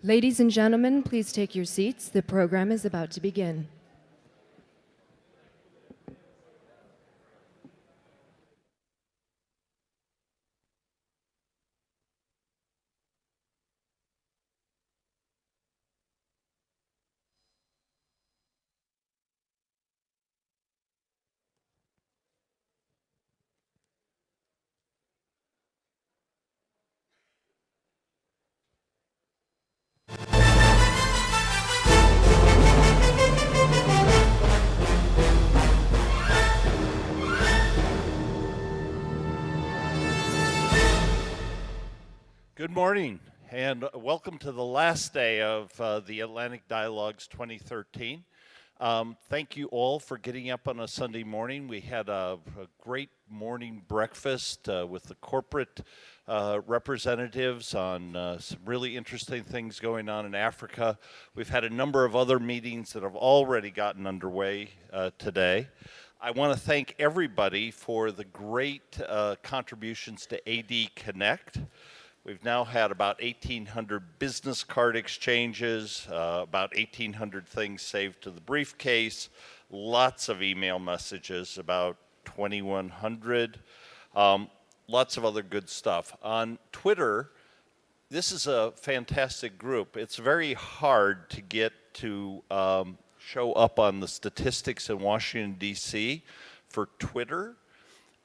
Ladies and gentlemen, please take your seats. The program is about to begin. Good morning, and welcome to the last day of the Atlantic Dialogues 2013. Thank you all for getting up on a Sunday morning. We had a great morning breakfast with the corporate representatives on some really interesting things going on in Africa. We've had a number of other meetings that have already gotten underway today. I want to thank everybody for the great contributions to AD Connect. We've now had about 1,800 business card exchanges, about 1,800 things saved to the briefcase, lots of email messages, about 2,100, lots of other good stuff. On Twitter, this is a fantastic group. It's very hard to get to show up on the statistics in Washington, D.C. for Twitter.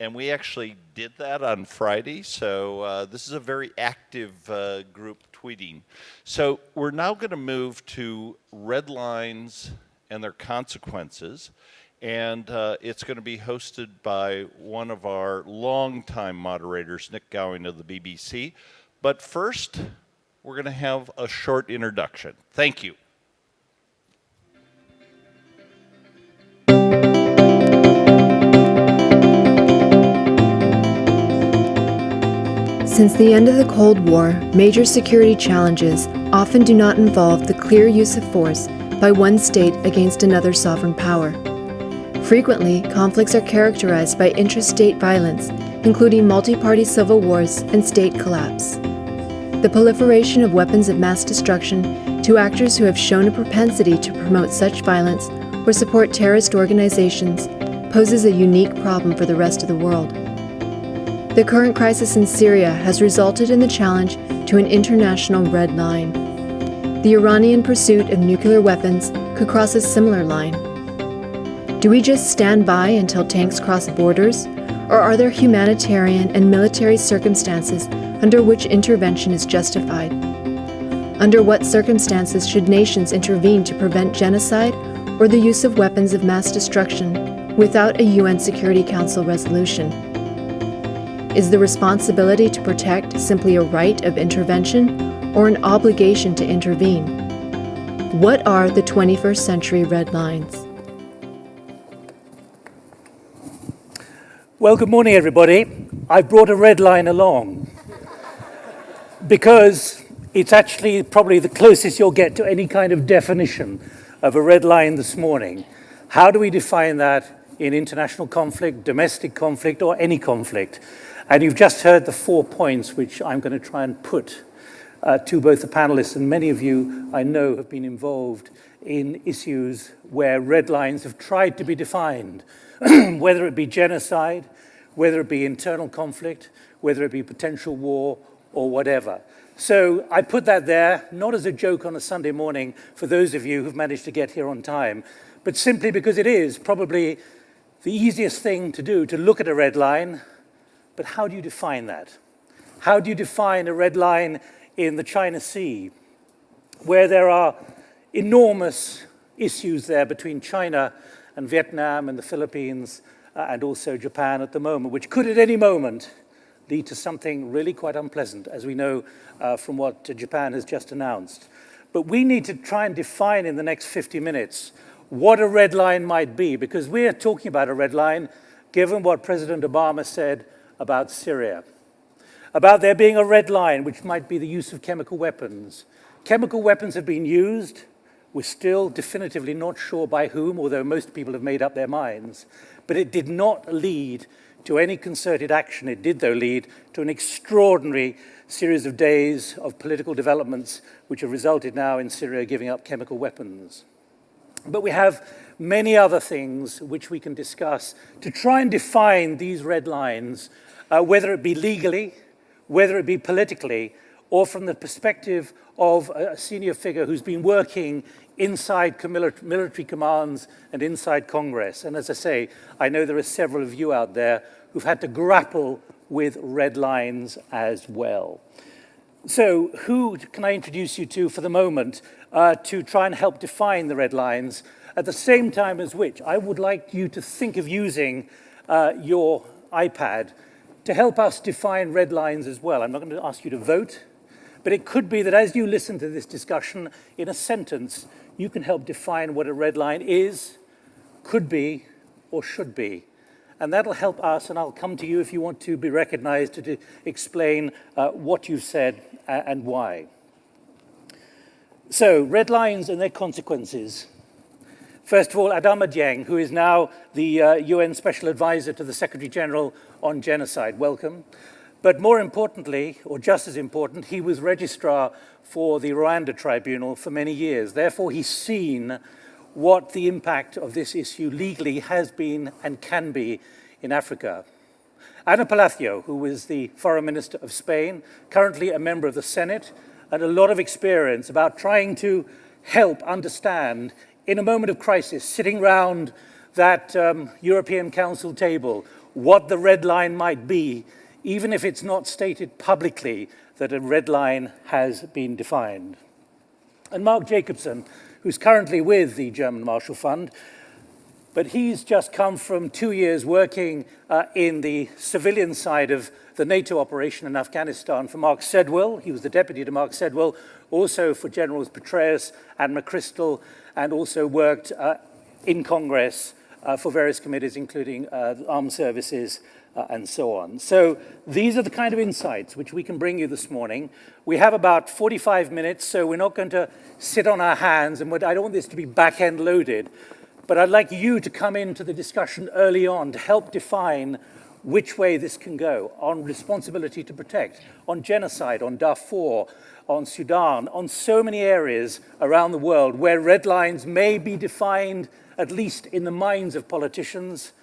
And we actually did that on Friday, so this is a very active group tweeting. So we're now going to move to red lines and their consequences, and it's going to be hosted by one of our longtime moderators, Nick Gowing of the BBC. But first, we're going to have a short introduction. Thank you. Since the end of the Cold War, major security challenges often do not involve the clear use of force by one state against another sovereign power. Frequently, conflicts are characterized by intra-state violence, including multi-party civil wars and state collapse. The proliferation of weapons of mass destruction to actors who have shown a propensity to promote such violence or support terrorist organizations poses a unique problem for the rest of the world. The current crisis in Syria has resulted in the challenge to an international red line. The Iranian pursuit of nuclear weapons could cross a similar line. Do we just stand by until tanks cross borders, or are there humanitarian and military circumstances under which intervention is justified? Under what circumstances should nations intervene to prevent genocide or the use of weapons of mass destruction without a UN Security Council resolution? Is the responsibility to protect simply a right of intervention or an obligation to intervene? What are the 21st century red lines? Well, good morning, everybody. I brought a red line along because it's actually probably the closest you'll get to any kind of definition of a red line this morning. How do we define that in international conflict, domestic conflict, or any conflict? And you've just heard the 4 points which I'm going to try and put to both the panelists, and many of you I know have been involved in issues where red lines have tried to be defined, whether it be genocide, whether it be internal conflict, whether it be potential war, or whatever. So I put that there, not as a joke on a Sunday morning for those of you who've managed to get here on time, but simply because it is probably the easiest thing to do, to look at a red line. But how do you define that? How do you define a red line in the China Sea, where there are enormous issues there between China and Vietnam and the Philippines and also Japan at the moment, which could at any moment lead to something really quite unpleasant, as we know from what Japan has just announced. But we need to try and define in the next 50 minutes what a red line might be, because we are talking about a red line given what President Obama said about Syria, about there being a red line, which might be the use of chemical weapons. Chemical weapons have been used. We're still definitively not sure by whom, although most people have made up their minds. But it did not lead to any concerted action. It did, though, lead to an extraordinary series of days of political developments which have resulted now in Syria giving up chemical weapons. But we have many other things which we can discuss to try and define these red lines, whether it be legally, whether it be politically, or from the perspective of a senior figure who's been working inside military commands and inside Congress. And as I say, I know there are several of you out there who've had to grapple with red lines as well. So who can I introduce you to for the moment to try and help define the red lines, at the same time as which I would like you to think of using your iPad to help us define red lines as well. I'm not going to ask you to vote, but it could be that as you listen to this discussion, in a sentence, you can help define what a red line is, could be, or should be. And that'll help us, and I'll come to you if you want to be recognized to explain what you've said and why. So, red lines and their consequences. First of all, Adama Dieng, who is now the UN Special Advisor to the Secretary General on Genocide. Welcome. But more importantly, or just as important, he was registrar for the Rwanda Tribunal for many years. Therefore, he's seen what the impact of this issue legally has been and can be in Africa. Ana Palacio, who was the Foreign Minister of Spain, currently a member of the Senate, and a lot of experience about trying to help understand, in a moment of crisis, sitting round that European Council table, what the red line might be, even if it's not stated publicly that a red line has been defined. And Mark Jacobson, who's currently with the German Marshall Fund, but he's just come from 2 years working in the civilian side of the NATO operation in Afghanistan for Mark Sedwill. He was the deputy to Mark Sedwill, also for Generals Petraeus and McChrystal, and also worked in Congress for various committees, including armed services and so on. So these are the kind of insights which we can bring you this morning. We have about 45 minutes, so we're not going to sit on our hands, and I don't want this to be back-end loaded, but I'd like you to come into the discussion early on to help define which way this can go on responsibility to protect, on genocide, on Darfur, on Sudan, on so many areas around the world where red lines may be defined, at least in the minds of politicians,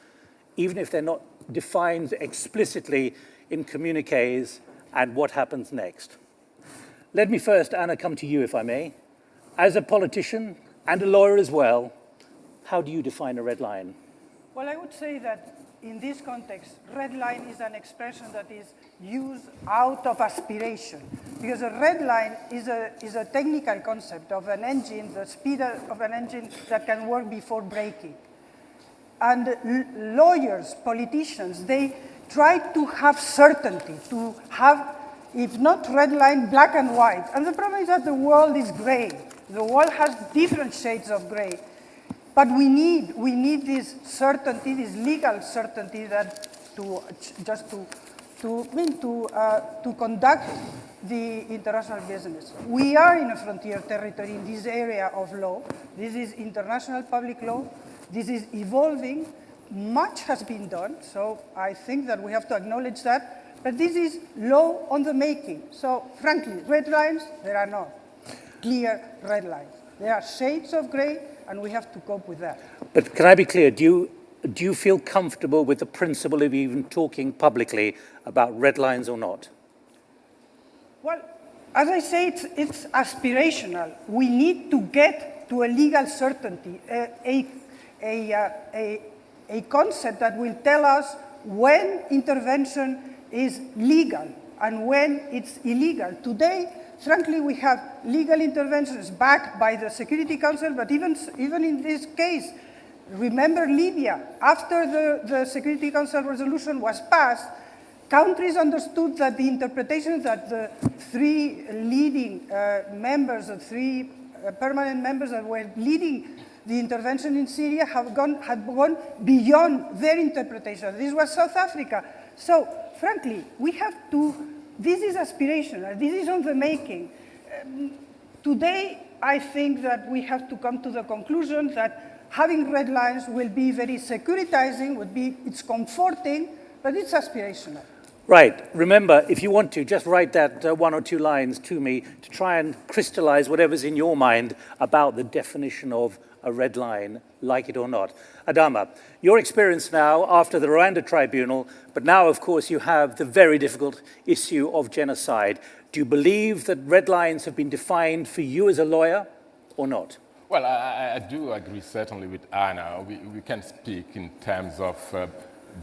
even if they're not defined explicitly in communiques and what happens next. Let me first, Anna, come to you, if I may. As a politician and a lawyer as well, how do you define a red line? Well, I would say that in this context, red line is an expression that is used out of aspiration, because a red line is a technical concept of an engine, the speed of an engine that can work before braking. And lawyers, politicians, they try to have certainty, to have, if not red line, black and white. And the problem is that the world is gray. The world has different shades of gray. But we need this certainty, this legal certainty that to conduct the international business. We are in a frontier territory in this area of law. This is international public law. This is evolving. Much has been done, so I think that we have to acknowledge that. But this is law on the making. So frankly, red lines, there are not clear red lines. There are shades of gray, and we have to cope with that. But can I be clear, do you feel comfortable with the principle of even talking publicly about red lines or not? Well, as I say, it's aspirational. We need to get to a legal certainty, a concept that will tell us when intervention is legal and when it's illegal. Today, frankly, we have legal interventions backed by the Security Council, but even in this case, remember Libya. After the Security Council resolution was passed, countries understood that the interpretation that the three leading members, the three permanent members that were leading the intervention in Syria had gone beyond their interpretation. This was South Africa. So, frankly, we have to. This is aspirational. This is on the making. Today, I think that we have to come to the conclusion that having red lines will be very securitizing, it's comforting, but it's aspirational. Right. Remember, if you want to, just write that 1 or 2 lines to me to try and crystallize whatever's in your mind about the definition of a red line, like it or not. Adama, your experience now after the Rwanda tribunal, but now, of course, you have the very difficult issue of genocide. Do you believe that red lines have been defined for you as a lawyer or not? Well, I do agree certainly with Anna. We can speak in terms of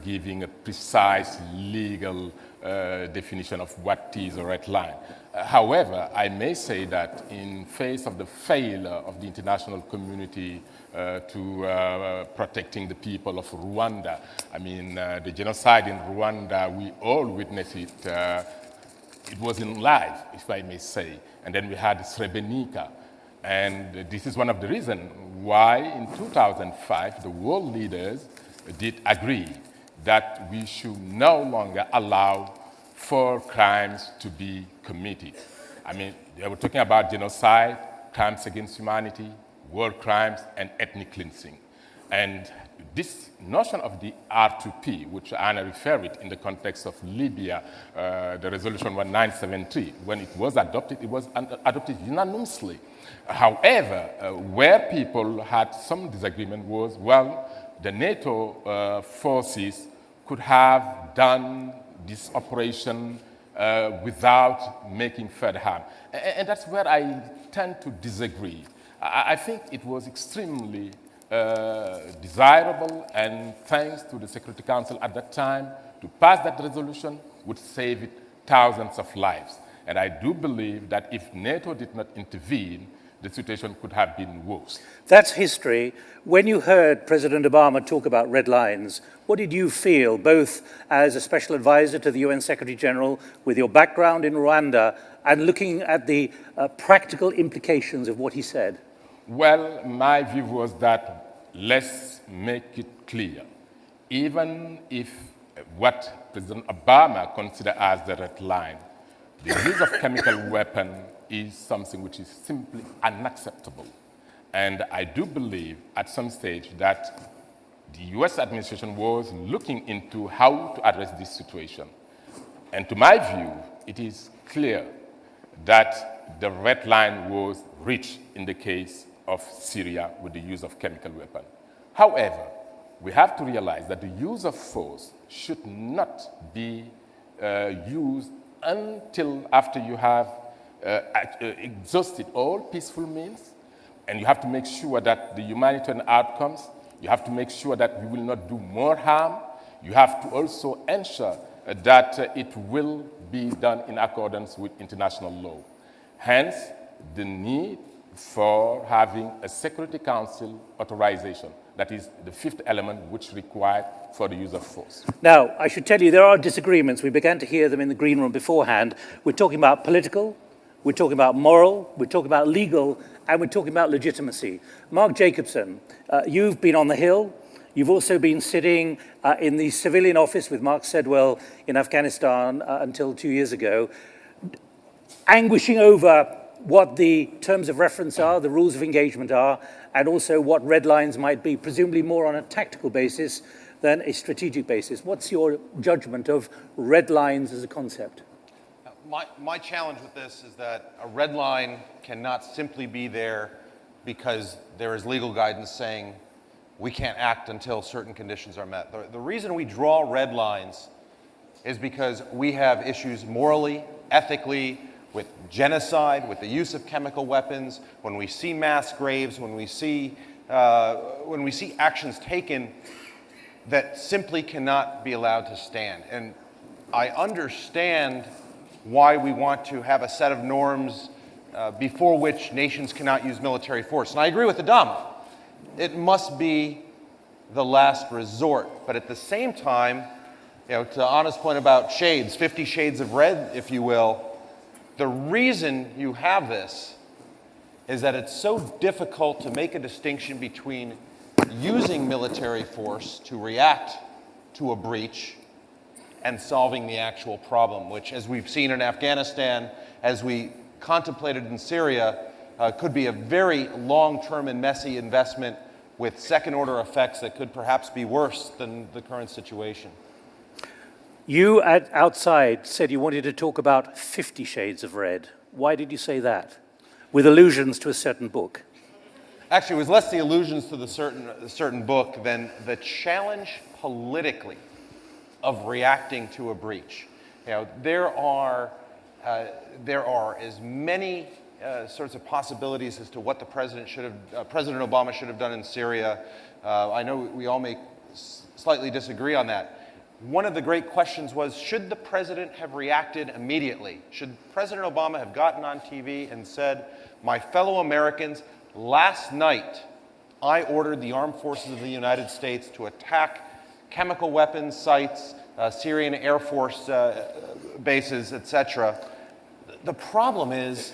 giving a precise legal definition of what is a red line. However, I may say that in face of the failure of the international community to protecting the people of Rwanda, I mean, the genocide in Rwanda, we all witnessed it. It was in live, if I may say. And then we had Srebrenica. And this is one of the reasons why in 2005, the world leaders did agree that we should no longer allow for crimes to be committed. I mean, they were talking about genocide, crimes against humanity, war crimes, and ethnic cleansing. And this notion of the R2P, which Anna referred in the context of Libya, the resolution 1973, when it was adopted unanimously. However, where people had some disagreement was, well, the NATO forces could have done this operation without making further harm. And that's where I tend to disagree. I think it was extremely desirable, and thanks to the Security Council at that time, to pass that resolution would save thousands of lives. And I do believe that if NATO did not intervene, the situation could have been worse. That's history. When you heard President Obama talk about red lines, what did you feel, both as a special advisor to the UN Secretary General, with your background in Rwanda, and looking at the practical implications of what he said? Well, my view was that let's make it clear. Even if what President Obama considered as the red line, the use of chemical weapon is something which is simply unacceptable. And I do believe at some stage that the US administration was looking into how to address this situation. And to my view, it is clear that the red line was reached in the case of Syria with the use of chemical weapon. However, we have to realize that the use of force should not be used until after you have exhausted all peaceful means, and you have to make sure that the humanitarian outcomes, you have to make sure that we will not do more harm, you have to also ensure that it will be done in accordance with international law. Hence, the need for having a Security Council authorization. That is the fifth element which is required for the use of force. Now, I should tell you, there are disagreements. We began to hear them in the green room beforehand. We're talking about political, we're talking about moral, we're talking about legal, and we're talking about legitimacy. Mark Jacobson, you've been on the Hill. You've also been sitting in the civilian office with Mark Sedwell in Afghanistan until 2 years ago, anguishing over what the terms of reference are, the rules of engagement are, and also what red lines might be, presumably more on a tactical basis than a strategic basis. What's your judgment of red lines as a concept? My challenge with this is that a red line cannot simply be there because there is legal guidance saying we can't act until certain conditions are met. The reason we draw red lines is because we have issues morally, ethically, with genocide, with the use of chemical weapons, when we see mass graves, when we see actions taken that simply cannot be allowed to stand. And I understand why we want to have a set of norms before which nations cannot use military force. And I agree with Adama. It must be the last resort. But at the same time, to Anna's point about shades, 50 shades of red, if you will, the reason you have this is that it's so difficult to make a distinction between using military force to react to a breach and solving the actual problem, which, as we've seen in Afghanistan, as we contemplated in Syria, could be a very long-term and messy investment with second-order effects that could perhaps be worse than the current situation. You outside said you wanted to talk about 50 Shades of Red. Why did you say that? With allusions to a certain book. Actually, it was less the allusions to the certain book than the challenge politically of reacting to a breach. You know, there are as many sorts of possibilities as to what the President Obama should have done in Syria. I know we all may slightly disagree on that. One of the great questions was, should the President have reacted immediately? Should President Obama have gotten on TV and said, my fellow Americans, last night I ordered the armed forces of the United States to attack chemical weapons sites, Syrian Air Force bases, etc. The problem is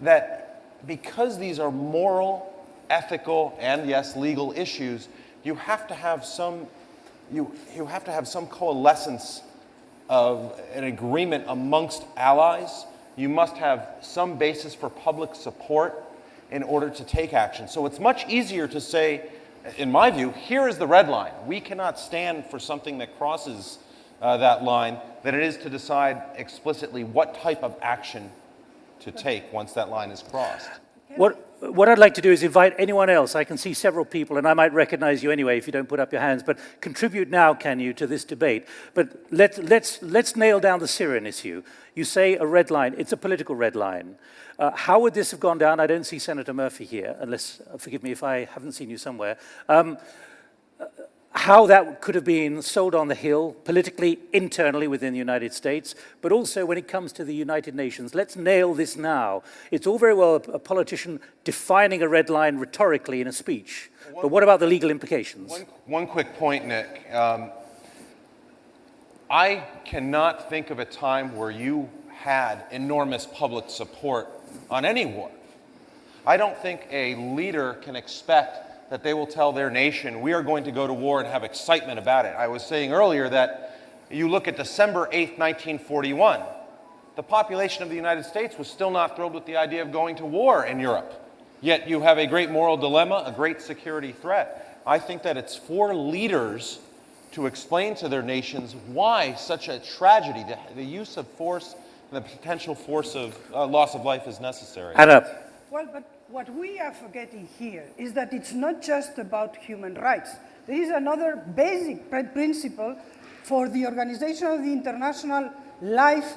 that because these are moral, ethical, and yes, legal issues, you have to have some coalescence of an agreement amongst allies. You must have some basis for public support in order to take action. So it's much easier to say, in my view, here is the red line. We cannot stand for something that crosses that line, than it is to decide explicitly what type of action to take once that line is crossed. What I'd like to do is invite anyone else. I can see several people, and I might recognize you anyway if you don't put up your hands, but contribute now, can you, to this debate. But let's nail down the Syrian issue. You say a red line. It's a political red line. How would this have gone down? I don't see Senator Murphy here, unless, forgive me if I haven't seen you somewhere. How that could have been sold on the Hill, politically, internally within the United States, but also when it comes to the United Nations. Let's nail this now. It's all very well a politician defining a red line rhetorically in a speech, but what about the legal implications? One quick point, Nick. I cannot think of a time where you had enormous public support on any war. I don't think a leader can expect that they will tell their nation, we are going to go to war and have excitement about it. I was saying earlier that you look at December 8th, 1941, the population of the United States was still not thrilled with the idea of going to war in Europe. Yet you have a great moral dilemma, a great security threat. I think that it's for leaders to explain to their nations why such a tragedy, the use of force, and the potential force of loss of life is necessary. Anna. Well, but what we are forgetting here is that it's not just about human rights. There is another basic principle for the organization of the international life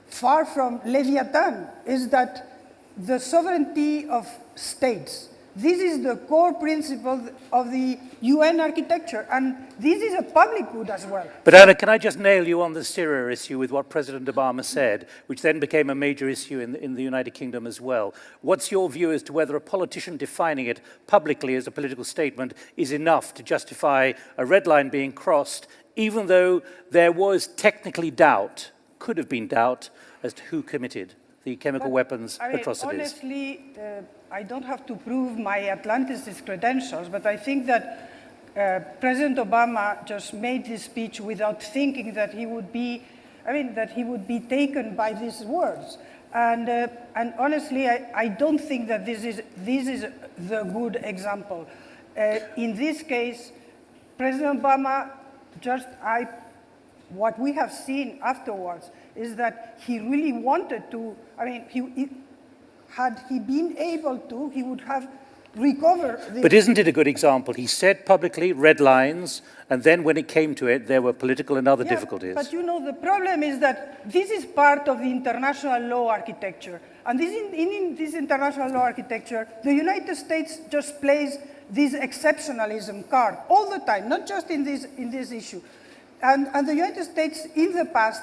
far from Leviathan, is that the sovereignty of states. This is the core principle of the UN architecture, and this is a public good as well. But Anna, can I just nail you on the Syria issue with what President Obama said, which then became a major issue in the United Kingdom as well? What's your view as to whether a politician defining it publicly as a political statement is enough to justify a red line being crossed, even though there was technically doubt, could have been doubt, as to who committed the chemical weapons atrocities? Honestly, I don't have to prove my Atlanticist credentials, but I think that President Obama just made this speech without thinking that he would be, that he would be taken by these words. And honestly, I don't think that this is the good example. In this case, President Obama what we have seen afterwards is that he really wanted to, had he been able to, he would have recovered. But isn't it a good example? He said publicly, red lines, and then when it came to it, there were political and other difficulties. But you know, the problem is that this is part of the international law architecture. And in this international law architecture, the United States just plays this exceptionalism card all the time, not just in this issue. And the United States in the past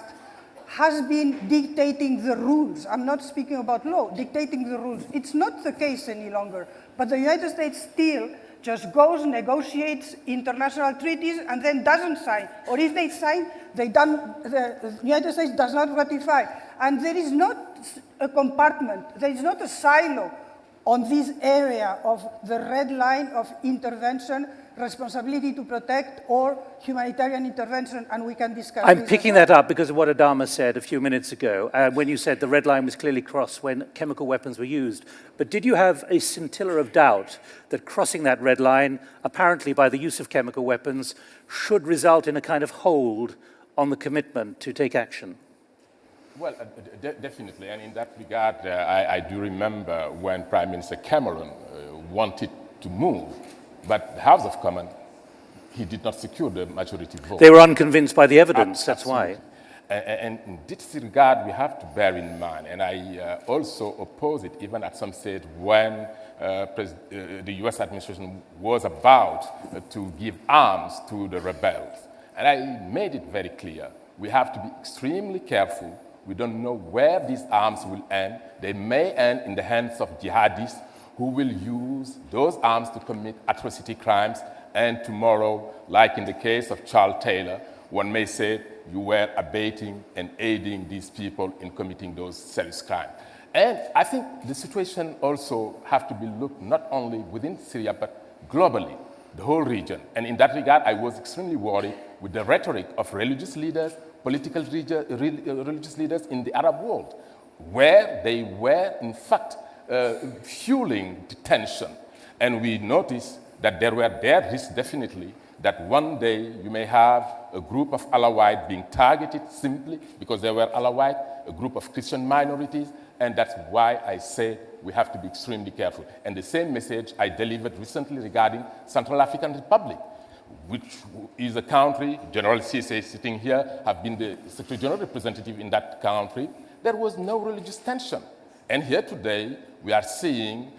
has been dictating the rules. I'm not speaking about law, dictating the rules. It's not the case any longer. But the United States still just goes, negotiates international treaties, and then doesn't sign. Or if they sign, the United States does not ratify. And there is not a compartment, there is not a silo on this area of the red line of intervention, responsibility to protect, or humanitarian intervention, and we can discuss I'm picking that up because of what Adama said a few minutes ago, when you said the red line was clearly crossed when chemical weapons were used. But did you have a scintilla of doubt that crossing that red line, apparently by the use of chemical weapons, should result in a kind of hold on the commitment to take action? Well, definitely, and in that regard, I do remember when Prime Minister Cameron wanted to move, but the House of Commons, he did not secure the majority vote. They were unconvinced by the evidence, that's why. And in this regard, we have to bear in mind, and I also oppose it even at some stage when the US administration was about to give arms to the rebels. And I made it very clear, we have to be extremely careful. We don't know where these arms will end. They may end in the hands of jihadists who will use those arms to commit atrocity crimes. And tomorrow, like in the case of Charles Taylor, one may say you were abating and aiding these people in committing those serious crimes. And I think the situation also has to be looked not only within Syria, but globally, the whole region. And in that regard, I was extremely worried with the rhetoric of religious leaders, political religious leaders in the Arab world, where they were, in fact, fueling detention. And we noticed that there risks definitely that one day you may have a group of Alawites being targeted simply because they were Alawite, a group of Christian minorities, and that's why I say we have to be extremely careful. And the same message I delivered recently regarding Central African Republic, which is a country, General Cisse sitting here, have been the Secretary General representative in that country. There was no religious tension. And here today, we are seeing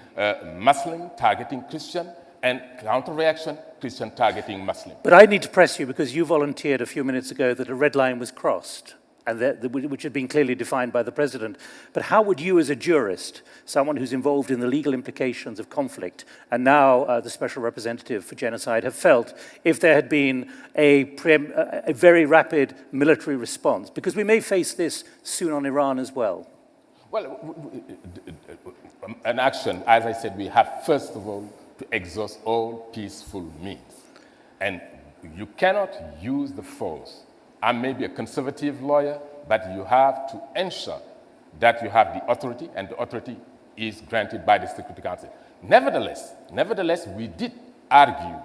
Muslim targeting Christian, and counter-reaction, Christian targeting Muslim. But I need to press you because you volunteered a few minutes ago that a red line was crossed, and which had been clearly defined by the president. But how would you as a jurist, someone who's involved in the legal implications of conflict, and now the special representative for genocide, have felt if there had been a very rapid military response? Because we may face this soon on Iran as well. Well, an action, as I said, we have first of all to exhaust all peaceful means. And you cannot use the force. I may be a conservative lawyer, but you have to ensure that you have the authority, and the authority is granted by the Security Council. Nevertheless, we did argue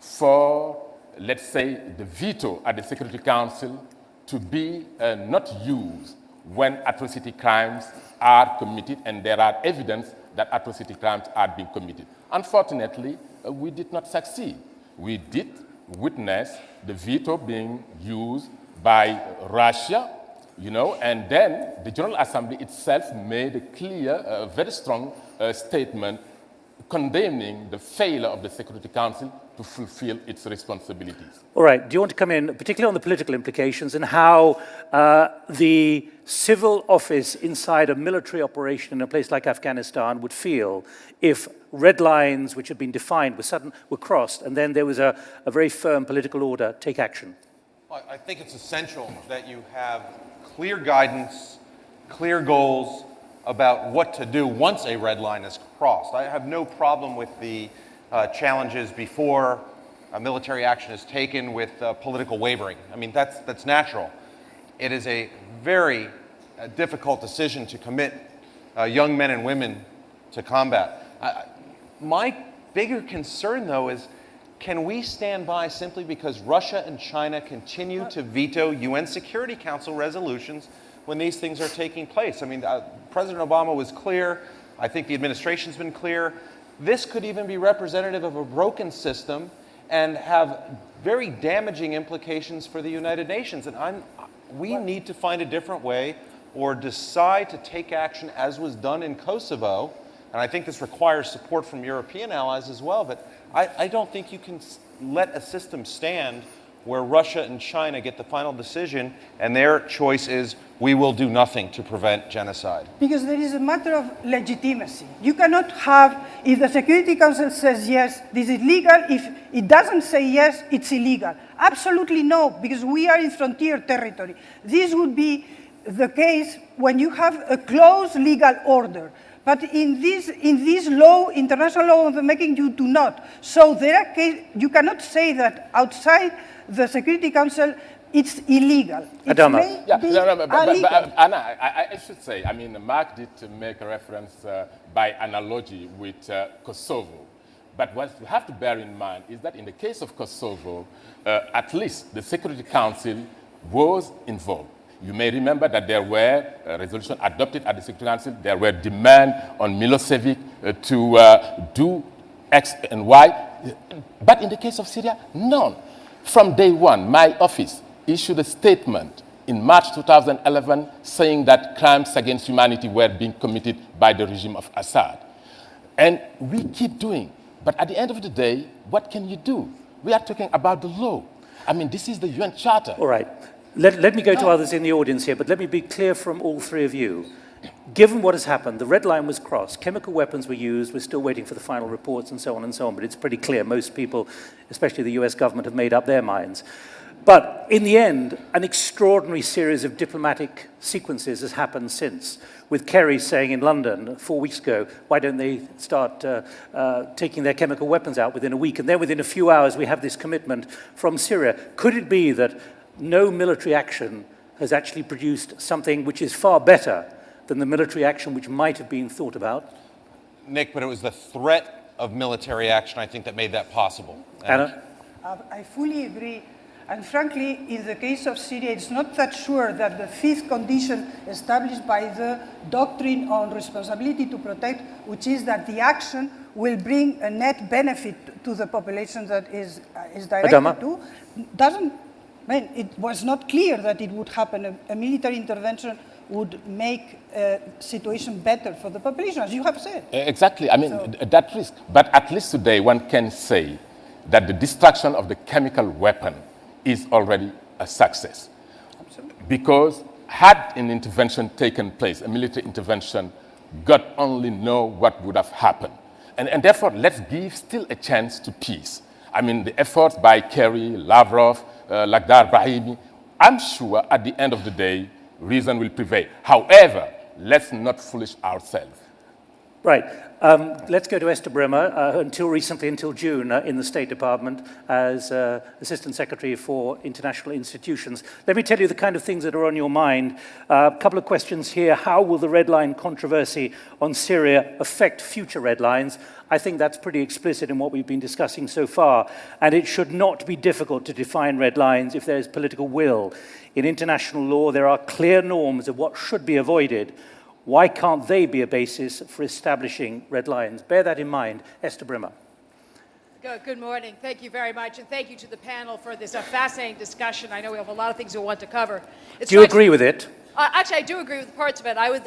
for, let's say, the veto at the Security Council to be not used when atrocity crimes are committed, and there are evidence that atrocity crimes are being committed. Unfortunately, we did not succeed. We did witness the veto being used by Russia, and then the General Assembly itself made a clear, very strong statement condemning the failure of the Security Council to fulfill its responsibilities. All right, do you want to come in, particularly on the political implications and how the civil office inside a military operation in a place like Afghanistan would feel if red lines which had been defined were crossed, and then there was a very firm political order, take action? Well, I think it's essential that you have clear guidance, clear goals about what to do once a red line is crossed. I have no problem with the challenges before a military action is taken with political wavering. I mean, that's natural. It is a very difficult decision to commit young men and women to combat. My bigger concern, though, is can we stand by simply because Russia and China continue to veto UN Security Council resolutions when these things are taking place? I mean, President Obama was clear. I think the administration's been clear. This could even be representative of a broken system and have very damaging implications for the United Nations. And we need to find a different way or decide to take action as was done in Kosovo. And I think this requires support from European allies as well. But I don't think you can let a system stand where Russia and China get the final decision and their choice is we will do nothing to prevent genocide. Because there is a matter of legitimacy. You cannot have, if the Security Council says yes, this is legal. If it doesn't say yes, it's illegal. Absolutely no, because we are in frontier territory. This would be the case when you have a closed legal order. But in this law, international law of the making, you do not. So you cannot say that outside the Security Council it's illegal. Adama. But Anna, I should say, I mean, Mark did make a reference by analogy with Kosovo. But what you have to bear in mind is that in the case of Kosovo, at least the Security Council was involved. You may remember that there were a resolution adopted at the Security Council. There were demands on Milosevic to do X and Y. But in the case of Syria, none. From day one, my office issued a statement in March 2011 saying that crimes against humanity were being committed by the regime of Assad. And we keep doing. But at the end of the day, what can you do? We are talking about the law. I mean, this is the UN Charter. All right. Let me go to others in the audience here, but let me be clear from all three of you. Given what has happened, the red line was crossed, chemical weapons were used, we're still waiting for the final reports and so on, but it's pretty clear most people, especially the US government, have made up their minds. But in the end, an extraordinary series of diplomatic sequences has happened since, with Kerry saying in London 4 weeks ago, why don't they start taking their chemical weapons out within a week? And then within a few hours, we have this commitment from Syria. Could it be that no military action has actually produced something which is far better than the military action which might have been thought about? Nick, but it was the threat of military action, I think, that made that possible. Anna? I fully agree. And frankly, in the case of Syria, it's not that sure that the fifth condition established by the doctrine on responsibility to protect, which is that the action will bring a net benefit to the population that is directed Adama? to, doesn't, I mean, it was not clear that it would happen. A military intervention would make a situation better for the population, as you have said. Exactly. I mean, that risk. But at least today, one can say that the destruction of the chemical weapon is already a success. Absolutely. Because had an intervention taken place, a military intervention, God only know what would have happened. And therefore, let's give still a chance to peace. I mean, the efforts by Kerry, Lavrov, Lakhdar Brahimi, I'm sure at the end of the day, reason will prevail. However, let's not foolish ourselves. Right. Let's go to Esther Bremer, until recently, until June, in the State Department as Assistant Secretary for International Institutions. Let me tell you the kind of things that are on your mind. A couple of questions here. How will the red line controversy on Syria affect future red lines? I think that's pretty explicit in what we've been discussing so far. And it should not be difficult to define red lines if there is political will. In international law, there are clear norms of what should be avoided. Why can't they be a basis for establishing red lines? Bear that in mind. Esther Bremer. Good morning. Thank you very much, and thank you to the panel for this fascinating discussion. I know we have a lot of things we want to cover. Do you agree with it? Actually, I do agree with parts of it. I would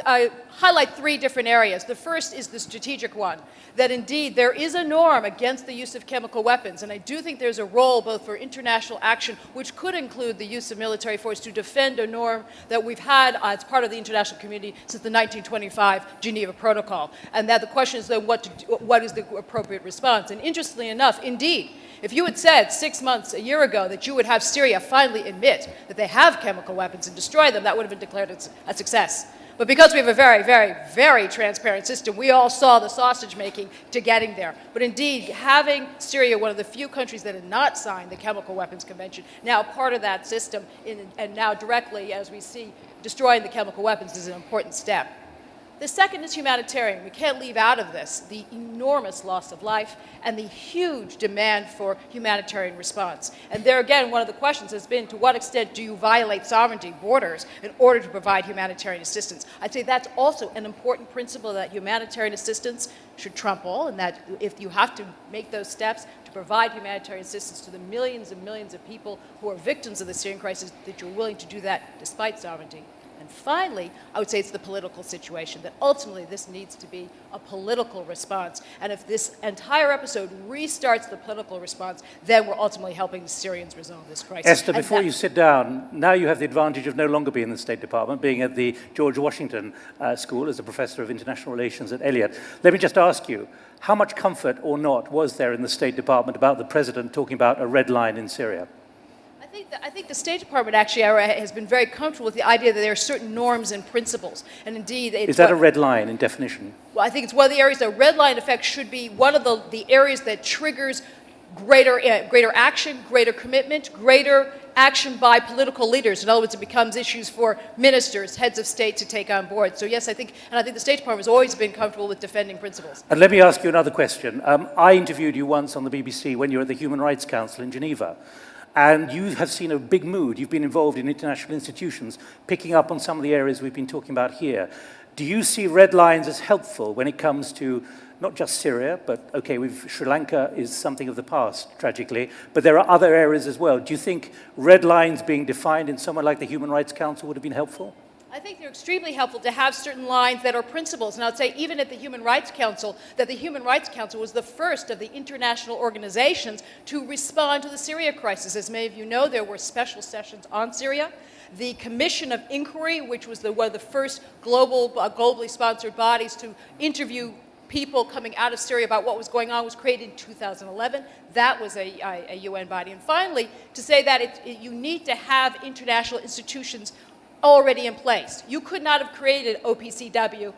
highlight three different areas. The first is the strategic one, that indeed there is a norm against the use of chemical weapons, and I do think there's a role both for international action, which could include the use of military force to defend a norm that we've had as part of the international community since the 1925 Geneva Protocol, and that the question is then what is the appropriate response. And interestingly enough, indeed, if you had said 6 months, a year ago, that you would have Syria finally admit that they have chemical weapons and destroy them, that would have been declared a success. But because we have a very, very, very transparent system, we all saw the sausage making to getting there. But indeed, having Syria, one of the few countries that had not signed the Chemical Weapons Convention, now part of that system, and now directly, as we see, destroying the chemical weapons is an important step. The second is humanitarian. We can't leave out of this the enormous loss of life and the huge demand for humanitarian response. And there again, one of the questions has been, to what extent do you violate sovereignty, borders, in order to provide humanitarian assistance? I'd say that's also an important principle, that humanitarian assistance should trump all, and that if you have to make those steps to provide humanitarian assistance to the millions and millions of people who are victims of the Syrian crisis, that you're willing to do that despite sovereignty. And finally, I would say it's the political situation, that ultimately this needs to be a political response. And if this entire episode restarts the political response, then we're ultimately helping the Syrians resolve this crisis. Esther, before you sit down, now you have the advantage of no longer being in the State Department, being at the George Washington School as a professor of international relations at Elliott. Let me just ask you, how much comfort or not was there in the State Department about the president talking about a red line in Syria? I think the State Department actually has been very comfortable with the idea that there are certain norms and principles. And indeed, is that a red line in definition? Well, I think it's one of the areas, the red line effect should be one of the areas that triggers greater action, greater commitment, greater action by political leaders. In other words, it becomes issues for ministers, heads of state to take on board. So yes, I think the State Department has always been comfortable with defending principles. And let me ask you another question. I interviewed you once on the BBC when you were at the Human Rights Council in Geneva. And you have seen a big mood. You've been involved in international institutions, picking up on some of the areas we've been talking about here. Do you see red lines as helpful when it comes to not just Syria, but okay, Sri Lanka is something of the past, tragically, but there are other areas as well. Do you think red lines being defined in somewhere like the Human Rights Council would have been helpful? I think they're extremely helpful to have certain lines that are principles. And I would say even at the Human Rights Council, that the Human Rights Council was the first of the international organizations to respond to the Syria crisis. As many of you know, there were special sessions on Syria. The Commission of Inquiry, which was one of the first globally sponsored bodies to interview people coming out of Syria about what was going on, was created in 2011. That was a UN body. And finally, to say that you need to have international institutions already in place. You could not have created OPCW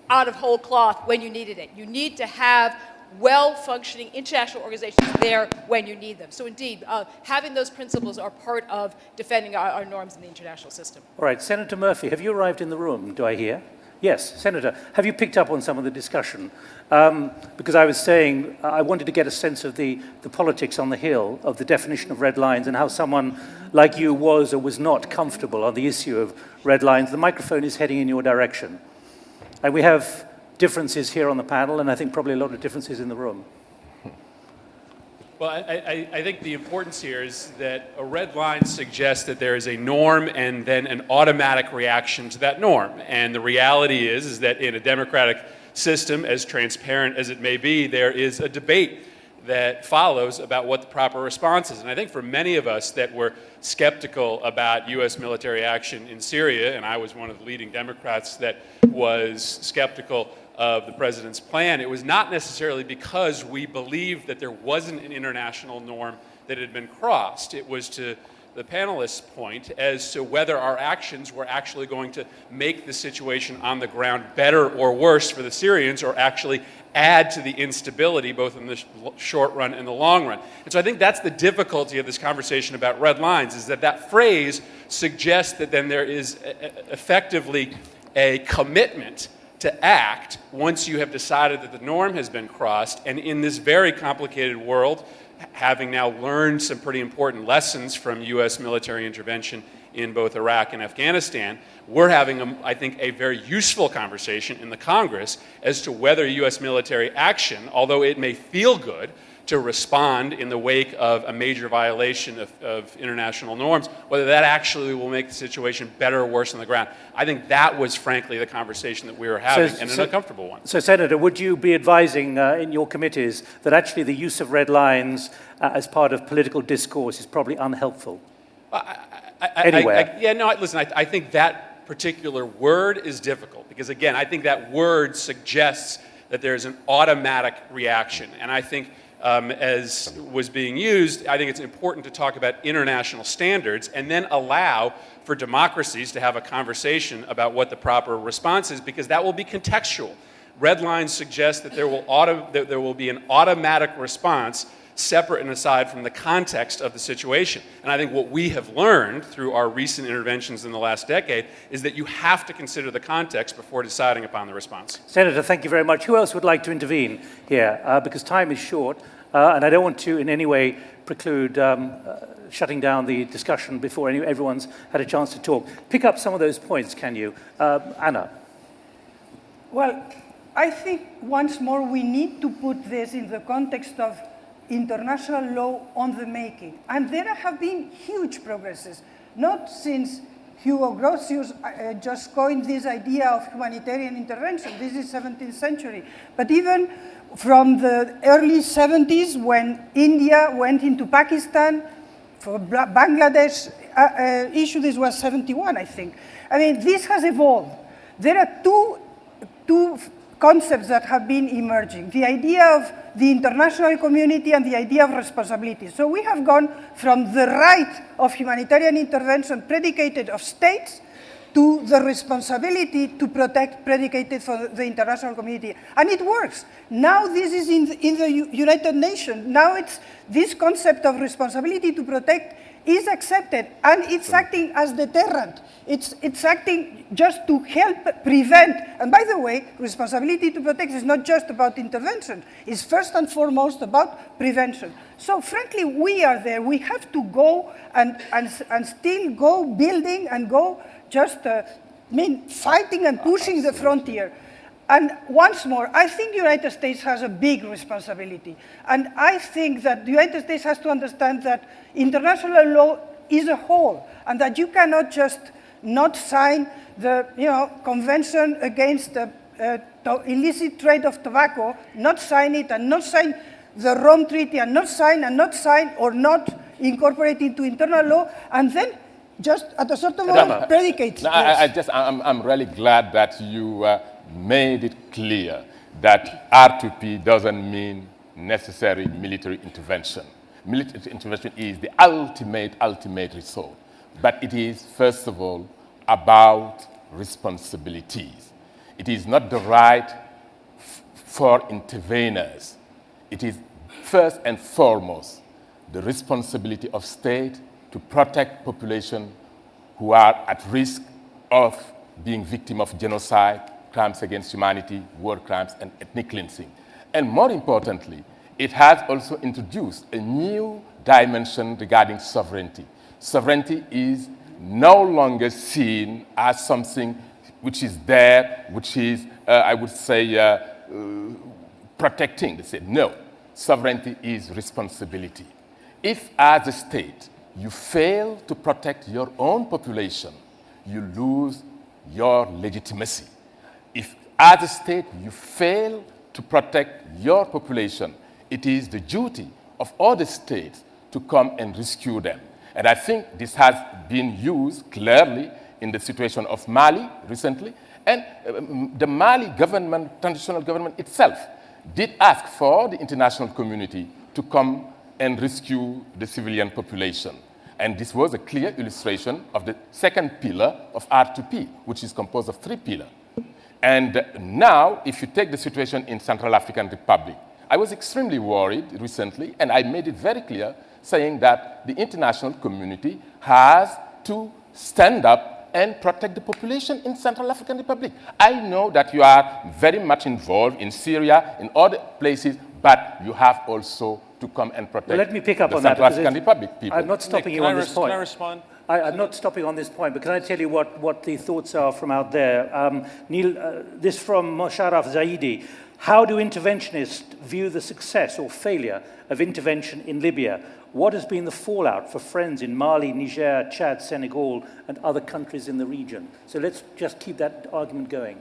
out of whole cloth when you needed it. You need to have well-functioning international organizations there when you need them. So indeed, having those principles are part of defending our norms in the international system. All right, Senator Murphy, have you arrived in the room, do I hear? Yes, Senator, have you picked up on some of the discussion? Because I was saying I wanted to get a sense of the politics on the Hill, of the definition of red lines, and how someone like you was or was not comfortable on the issue of red lines. The microphone is heading in your direction. And we have differences here on the panel, and I think probably a lot of differences in the room. Well, I think the importance here is that a red line suggests that there is a norm and then an automatic reaction to that norm. And the reality is that in a democratic system, as transparent as it may be, there is a debate that follows about what the proper response is. And I think for many of us that were skeptical about U.S. military action in Syria, and I was one of the leading Democrats that was skeptical of the president's plan, it was not necessarily because we believed that there wasn't an international norm that had been crossed. It was to the panelists' point as to whether our actions were actually going to make the situation on the ground better or worse for the Syrians, or actually add to the instability both in the short run and the long run. And so I think that's the difficulty of this conversation about red lines, is that that phrase suggests that then there is effectively a commitment to act once you have decided that the norm has been crossed. And in this very complicated world, having now learned some pretty important lessons from U.S. military intervention in both Iraq and Afghanistan, we're having, I think, a very useful conversation in the Congress as to whether U.S. military action, although it may feel good to respond in the wake of a major violation of international norms, whether that actually will make the situation better or worse on the ground. I think that was, frankly, the conversation that we were having, and an uncomfortable one. So, Senator, would you be advising in your committees that actually the use of red lines as part of political discourse is probably unhelpful? Anywhere? Listen, I think that particular word is difficult because, again, I think that word suggests that there's an automatic reaction. And I think, as was being used, I think it's important to talk about international standards and then allow for democracies to have a conversation about what the proper response is, because that will be contextual. Red lines suggest that there will be an automatic response separate and aside from the context of the situation. And I think what we have learned through our recent interventions in the last decade is that you have to consider the context before deciding upon the response. Senator, thank you very much. Who else would like to intervene here? Because time is short, and I don't want to in any way preclude shutting down the discussion before everyone's had a chance to talk. Pick up some of those points, can you? Anna. Well, I think once more we need to put this in the context of international law on the making. And there have been huge progresses, not since Hugo Grotius just coined this idea of humanitarian intervention. This is 17th century. But even from the early 70s, when India went into Pakistan, for Bangladesh issue, this was 71, I think. I mean, this has evolved. There are two concepts that have been emerging, the idea of the international community and the idea of responsibility. So we have gone from the right of humanitarian intervention predicated of states to the responsibility to protect predicated for the international community. And it works. Now this is in the United Nations. Now it's this concept of responsibility to protect is accepted, and it's acting as deterrent. It's acting just to help prevent. And by the way, responsibility to protect is not just about intervention. It's first and foremost about prevention. So frankly, we are there. We have to go and still go building and go just fighting and pushing the frontier. And once more, I think the United States has a big responsibility. And I think that the United States has to understand that international law is a whole, and that you cannot just not sign the convention against the illicit trade of tobacco, not sign it, and not sign the Rome Treaty, and not sign, or not incorporate into internal law, and then just at a certain moment predicate. No, I'm really glad that you made it clear that R2P doesn't mean necessary military intervention. Military intervention is the ultimate result. But it is, first of all, about responsibilities. It is not the right for interveners. It is first and foremost the responsibility of state to protect population who are at risk of being victim of genocide, crimes against humanity, war crimes, and ethnic cleansing. And more importantly, it has also introduced a new dimension regarding sovereignty. Sovereignty is no longer seen as something which is there, which is, I would say, protecting. They say, no, sovereignty is responsibility. If as a state you fail to protect your own population, you lose your legitimacy. If as a state you fail to protect your population, it is the duty of other states to come and rescue them. And I think this has been used clearly in the situation of Mali recently. And the Mali government, transitional government itself, did ask for the international community to come and rescue the civilian population. And this was a clear illustration of the second pillar of R2P, which is composed of 3 pillars. And now, if you take the situation in Central African Republic, I was extremely worried recently, and I made it very clear, saying that the international community has to stand up and protect the population in Central African Republic. I know that you are very much involved in Syria, in other places, but you have also to come and protect let me pick up the on that, Central African Republic people. I'm not stopping you on this point. Can I respond? I'm not stopping on this point, but can I tell you what the thoughts are from out there? Neil, this from Mosharraf Zaidi. How do interventionists view the success or failure of intervention in Libya? What has been the fallout for friends in Mali, Niger, Chad, Senegal, and other countries in the region? So let's just keep that argument going.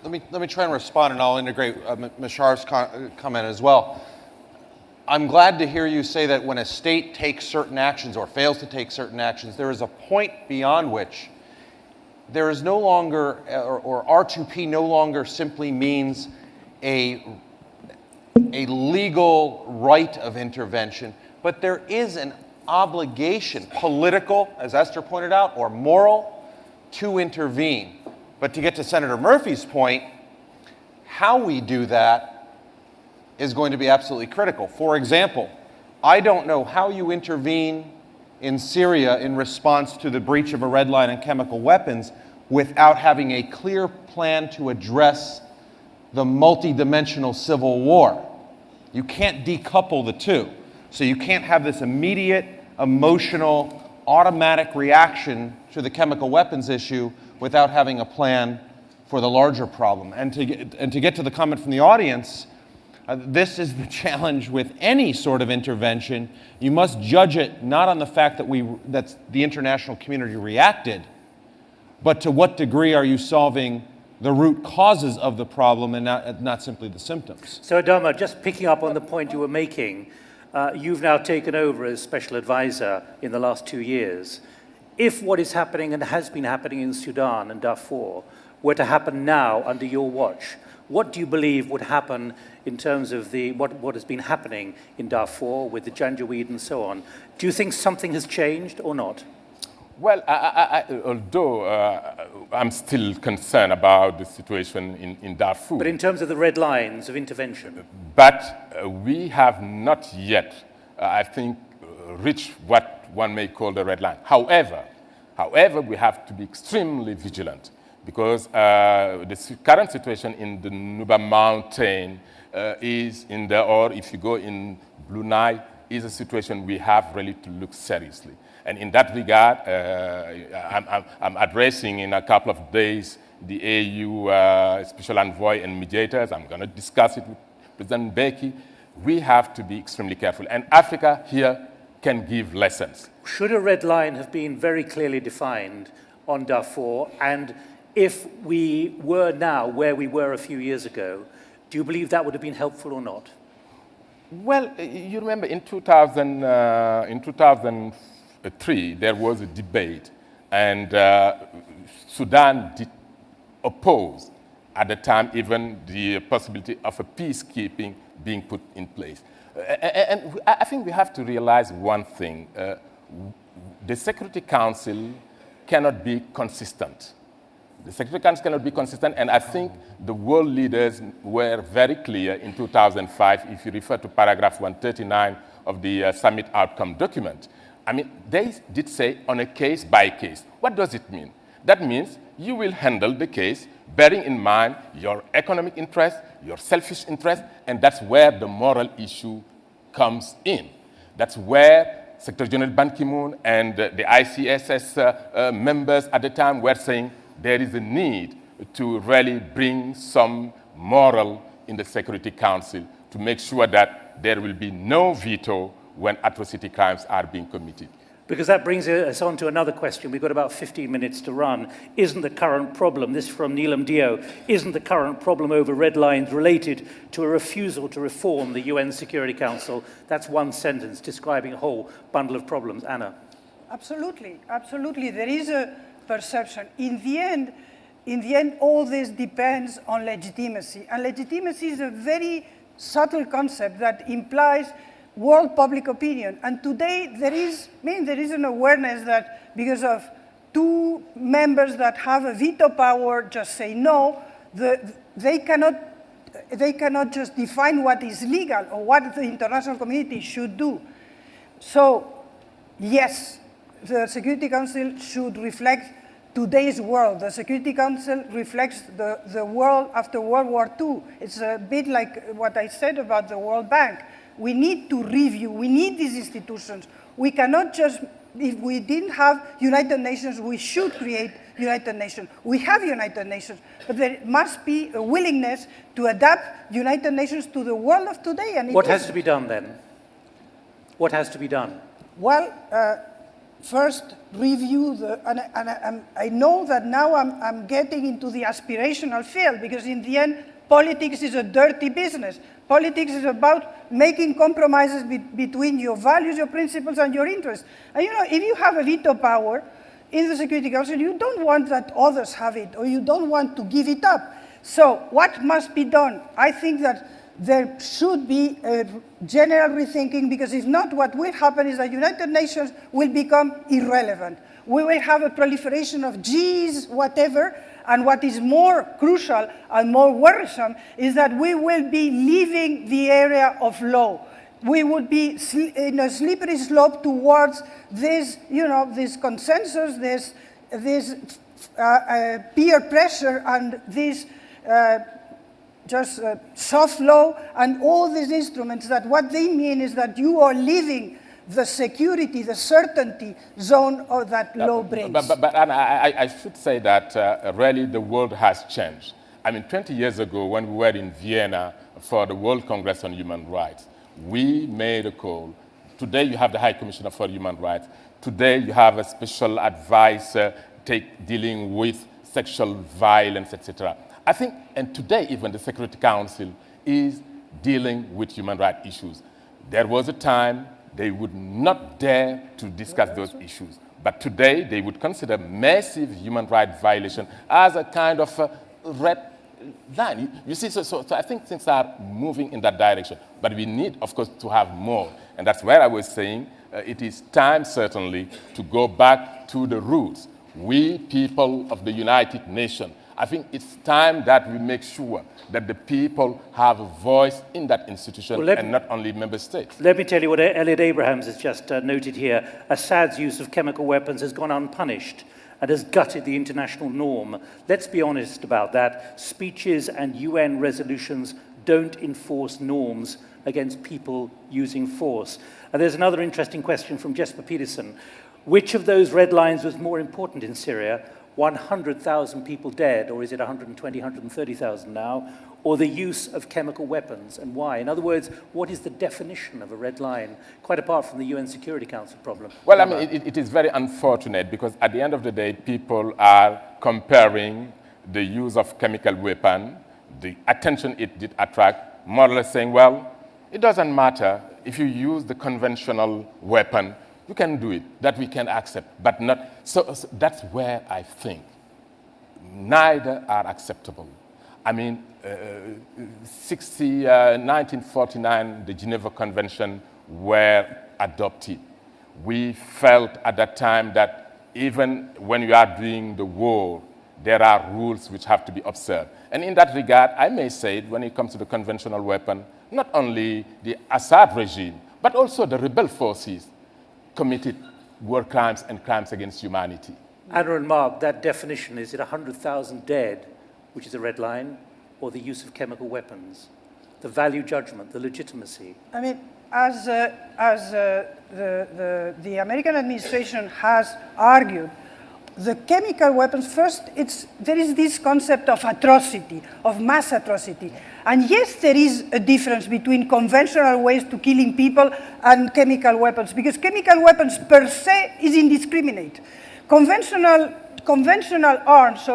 Let me try and respond, and I'll integrate Mosharraf's comment as well. I'm glad to hear you say that when a state takes certain actions or fails to take certain actions, there is a point beyond which there is no longer, or R2P no longer simply means a legal right of intervention, but there is an obligation, political, as Esther pointed out, or moral, to intervene. But to get to Senator Murphy's point, how we do that is going to be absolutely critical. For example, I don't know how you intervene in Syria in response to the breach of a red line on chemical weapons without having a clear plan to address the multidimensional civil war. You can't decouple the two. So you can't have this immediate, emotional, automatic reaction to the chemical weapons issue without having a plan for the larger problem. And to get to the comment from the audience, this is the challenge with any sort of intervention. You must judge it not on the fact that the international community reacted, but to what degree are you solving the root causes of the problem and not simply the symptoms. So Adama, just picking up on the point you were making, you've now taken over as special advisor in the last 2 years. If what is happening and has been happening in Sudan and Darfur were to happen now under your watch, what do you believe would happen in terms of what has been happening in Darfur with the Janjaweed and so on? Do you think something has changed or not? Well, although I'm still concerned about the situation in Darfur. But in terms of the red lines of intervention? But we have not yet, I think, reached what one may call the red line. However, However, we have to be extremely vigilant because the current situation in the Nuba Mountain is in the, or if you go in Blue Nile, is a situation we have really to look seriously. And in that regard, I'm addressing in a couple of days the AU Special Envoy and mediators. I'm going to discuss it with President Becky. We have to be extremely careful. And Africa here can give lessons. Should a red line have been very clearly defined on Darfur? And if we were now where we were a few years ago, do you believe that would have been helpful or not? Well, you remember in 2003, there was a debate, and Sudan did oppose, at the time, even the possibility of a peacekeeping being put in place. And I think we have to realize one thing. The Security Council cannot be consistent. The Security Council cannot be consistent, and I think the world leaders were very clear in 2005, if you refer to paragraph 139 of the summit outcome document. I mean, they did say on a case by case. What does it mean? That means you will handle the case bearing in mind your economic interest, your selfish interest, and that's where the moral issue comes in. That's where Secretary General Ban Ki-moon and the ICSS members at the time were saying there is a need to really bring some moral in the Security Council to make sure that there will be no veto when atrocity crimes are being committed. Because that brings us on to another question. We've got about 15 minutes to run. Isn't the current problem, this from Neelam Dio, isn't the current problem over red lines related to a refusal to reform the UN Security Council? That's one sentence describing a whole bundle of problems. Anna. Absolutely, absolutely. There is a perception. In the end, all this depends on legitimacy. And legitimacy is a very subtle concept that implies world public opinion. And today there is an awareness that because of two members that have a veto power just say no, they cannot just define what is legal or what the international community should do. So yes, the Security Council should reflect today's world. The Security Council reflects the world after World War II. It's a bit like what I said about the World Bank. We need to review, we need these institutions. We cannot just, if we didn't have United Nations, we should create United Nations. We have United Nations, but there must be a willingness to adapt United Nations to the world of today. And what has to be done then? What has to be done? Well, first review I know that now I'm getting into the aspirational field because in the end, politics is a dirty business. Politics is about making compromises between your values, your principles, and your interests. And if you have a veto power in the Security Council, you don't want that others have it, or you don't want to give it up. So what must be done? I think that there should be a general rethinking, because if not, what will happen is that United Nations will become irrelevant. We will have a proliferation of Gs, whatever, and what is more crucial and more worrisome is that we will be leaving the area of law. We would be in a slippery slope towards this, this consensus, this peer pressure, and this soft law, and all these instruments that what they mean is that you are leaving the security, the certainty zone of that law brings. But I should say that really the world has changed. I mean, 20 years ago when we were in Vienna for the World Congress on Human Rights, we made a call. Today you have the High Commissioner for Human Rights. Today you have a special advisor dealing with sexual violence, etc. I think, and today even the Security Council is dealing with human rights issues. There was a time they would not dare to discuss those issues. But today, they would consider massive human rights violation as a kind of a red line. You see, so I think things are moving in that direction. But we need, of course, to have more. And that's where I was saying it is time, certainly, to go back to the roots. We, people of the United Nations, I think it's time that we make sure that the people have a voice in that institution and not only member states. Let me tell you what Elliot Abrahams has just noted here. Assad's use of chemical weapons has gone unpunished and has gutted the international norm. Let's be honest about that. Speeches and UN resolutions don't enforce norms against people using force. And there's another interesting question from Jesper Peterson. Which of those red lines was more important in Syria? 100,000 people dead, or is it 120, 130,000 now? Or the use of chemical weapons, and why? In other words, what is the definition of a red line, quite apart from the UN Security Council problem? Well, I mean, it is very unfortunate because at the end of the day, people are comparing the use of chemical weapon, the attention it did attract, more or less saying, well, it doesn't matter if you use the conventional weapon, you can do it, that we can accept, but not. So that's where I think neither are acceptable. I mean, 1949, the Geneva Convention were adopted. We felt at that time that even when you are doing the war, there are rules which have to be observed. And in that regard, I may say, when it comes to the conventional weapon, not only the Assad regime, but also the rebel forces committed war crimes and crimes against humanity. Anna and Mark, that definition, is it 100,000 dead, which is a red line, or the use of chemical weapons? The value judgment, the legitimacy. I mean, as the American administration has argued, the chemical weapons, first, there is this concept of atrocity, of mass atrocity. And yes, there is a difference between conventional ways to killing people and chemical weapons, because chemical weapons per se is indiscriminate. Conventional arms,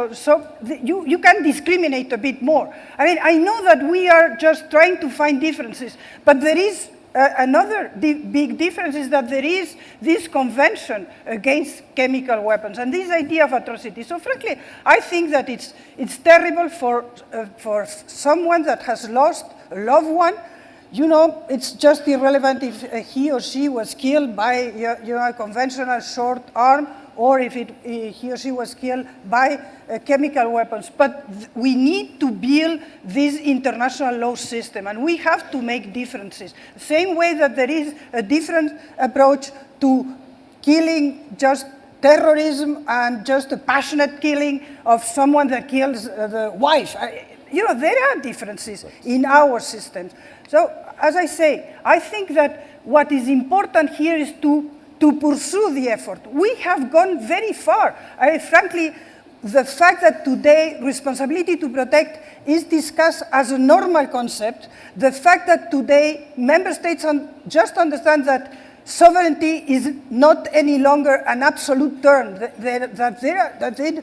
you can discriminate a bit more. I mean, I know that we are just trying to find differences, but there is another big difference is that there is this convention against chemical weapons and this idea of atrocity. So frankly, I think that it's terrible for someone that has lost a loved one. You know, it's just irrelevant if he or she was killed by a conventional short arm or if he or she was killed by chemical weapons. But we need to build this international law system, and we have to make differences. Same way that there is a different approach to killing just terrorism and just a passionate killing of someone that kills the wife. There are differences in our systems. So, as I say, I think that what is important here is to pursue the effort. We have gone very far. Frankly, the fact that today responsibility to protect is discussed as a normal concept, the fact that today member states just understand that sovereignty is not any longer an absolute term, that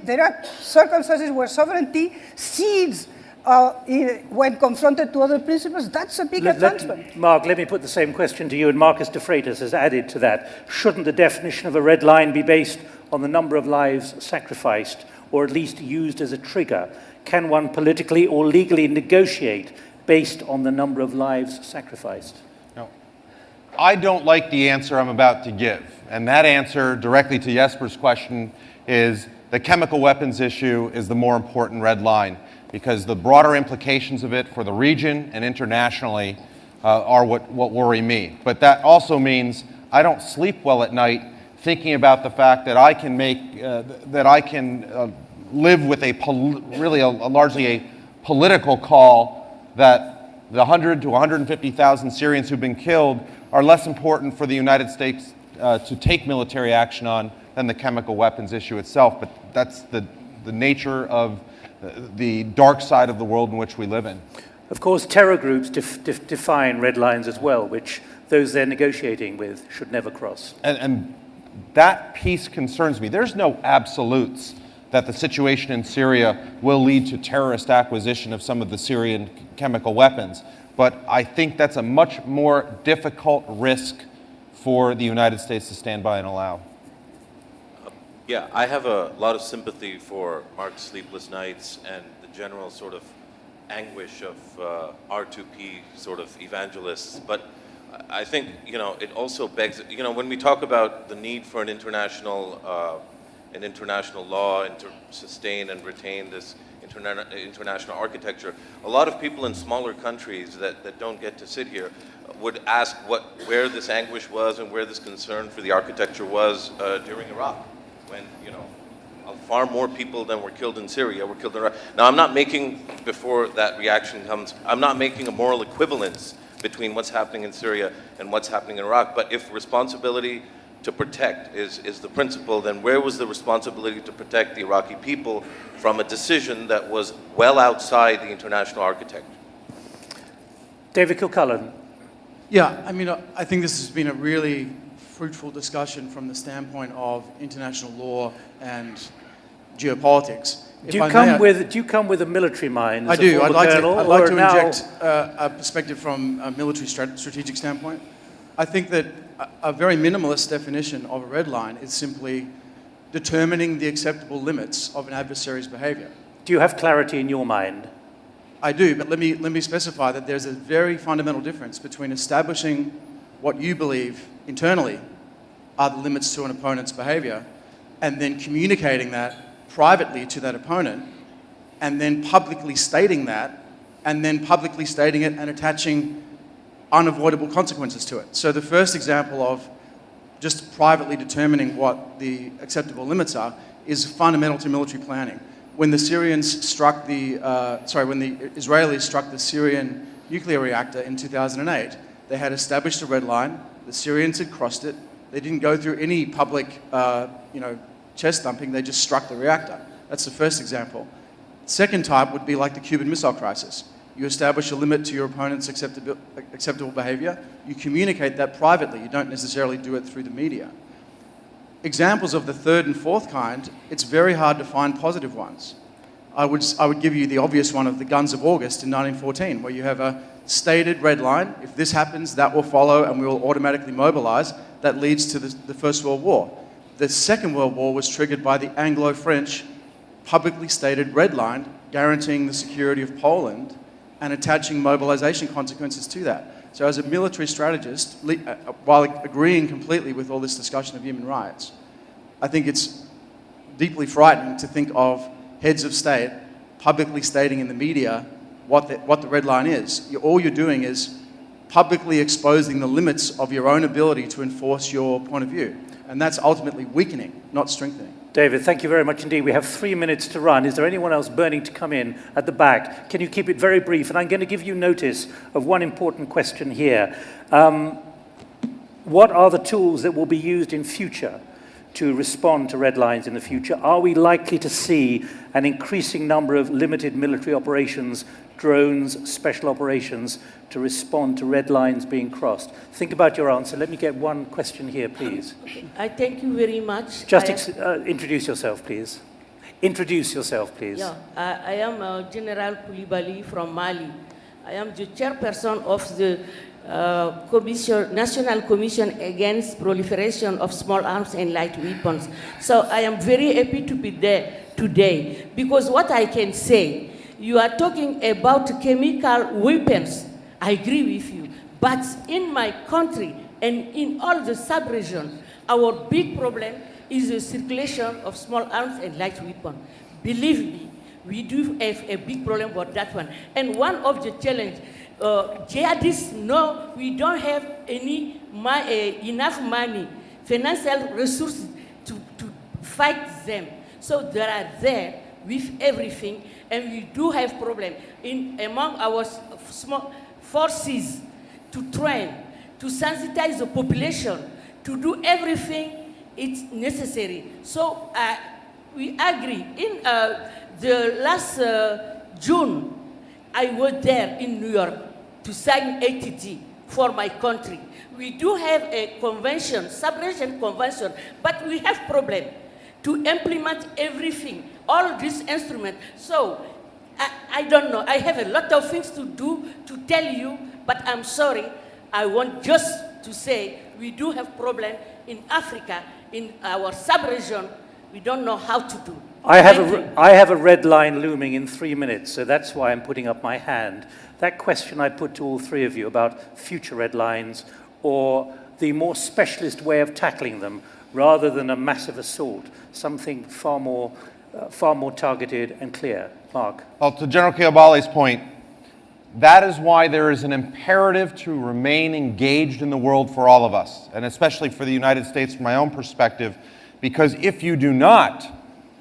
there are circumstances where sovereignty cedes when confronted to other principles, that's a big advancement. Mark, let me put the same question to you, and Marcus de Freitas has added to that. Shouldn't the definition of a red line be based on the number of lives sacrificed, or at least used as a trigger? Can one politically or legally negotiate based on the number of lives sacrificed? No. I don't like the answer I'm about to give, and that answer directly to Jesper's question is the chemical weapons issue is the more important red line, because the broader implications of it for the region and internationally are what worry me. But that also means I don't sleep well at night thinking about the fact that I can live with largely a political call that the 100 to 150,000 Syrians who've been killed are less important for the United States to take military action on than the chemical weapons issue itself. But that's the nature of the dark side of the world in which we live in. Of course, terror groups define red lines as well, which those they're negotiating with should never cross. And that piece concerns me. There's no absolutes that the situation in Syria will lead to terrorist acquisition of some of the Syrian chemical weapons. But I think that's a much more difficult risk for the United States to stand by and allow. Yeah, I have a lot of sympathy for Mark's sleepless nights and the general sort of anguish of R2P sort of evangelists. But I think, it also begs, when we talk about the need for an international law and to sustain and retain this international architecture. A lot of people in smaller countries that don't get to sit here would ask where this anguish was and where this concern for the architecture was during Iraq, when, you know, far more people than were killed in Syria were killed in Iraq. Now, I'm not making, before that reaction comes, I'm not making a moral equivalence between what's happening in Syria and what's happening in Iraq, but if responsibility to protect is the principle, then where was the responsibility to protect the Iraqi people from a decision that was well outside the international architecture? David Kilcullen. Yeah, I mean, I think this has been a really fruitful discussion from the standpoint of international law and geopolitics. Do you come with a military mind? I do. I'd like to inject now... a perspective from a military strategic standpoint. I think that a very minimalist definition of a red line is simply determining the acceptable limits of an adversary's behavior. Do you have clarity in your mind? I do, but let me specify that there's a very fundamental difference between establishing what you believe internally are the limits to an opponent's behavior and then communicating that privately to that opponent and then publicly stating that and then publicly stating it and attaching unavoidable consequences to it. So the first example of just privately determining what the acceptable limits are is fundamental to military planning. When the Syrians struck when the Israelis struck the Syrian nuclear reactor in 2008, they had established a red line. The Syrians had crossed it. They didn't go through any public, chest thumping. They just struck the reactor. That's the first example. Second type would be like the Cuban Missile Crisis. You establish a limit to your opponent's acceptable behavior. You communicate that privately. You don't necessarily do it through the media. Examples of the third and fourth kind, it's very hard to find positive ones. I would give you the obvious one of the Guns of August in 1914, where you have a stated red line. If this happens, that will follow and we will automatically mobilize. That leads to the First World War. The Second World War was triggered by the Anglo-French publicly stated red line guaranteeing the security of Poland and attaching mobilization consequences to that. So as a military strategist, while agreeing completely with all this discussion of human rights, I think it's deeply frightening to think of heads of state publicly stating in the media what the red line is. All you're doing is publicly exposing the limits of your own ability to enforce your point of view. And that's ultimately weakening, not strengthening. David, thank you very much indeed. We have 3 minutes to run. Is there anyone else burning to come in at the back? Can you keep it very brief? And I'm going to give you notice of one important question here. What are the tools that will be used in future to respond to red lines in the future? Are we likely to see an increasing number of limited military operations, drones, special operations, to respond to red lines being crossed? Think about your answer. Let me get one question here, please. I thank you very much. Just introduce yourself, please. Introduce yourself, please. Yeah, I am General Koulibaly from Mali. I am the chairperson of the National Commission Against Proliferation of Small Arms and Light Weapons. So I am very happy to be there today because what I can say, you are talking about chemical weapons. I agree with you. But in my country and in all the sub-regions, our big problem is the circulation of small arms and light weapons. Believe me, we do have a big problem with that one. And one of the challenges, jihadists know we don't have enough money, financial resources to fight them. So they are there with everything, and we do have problem among our small forces to train, to sensitize the population, to do everything it's necessary. So we agree. In the last June, I was there in New York to sign ATT for my country. We do have a convention, sub-region convention, but we have problem to implement everything, all these instruments. So I don't know. I have a lot of things to do to tell you, but I'm sorry. I want just to say we do have problem in Africa, in our sub-region. We don't know how to do. I have a red line looming in 3 minutes, so that's why I'm putting up my hand. That question I put to all three of you about future red lines or the more specialist way of tackling them rather than a massive assault, something far more far more targeted and clear. Mark. Well, to General Kiobali's point, that is why there is an imperative to remain engaged in the world for all of us, and especially for the United States from my own perspective, because if you do not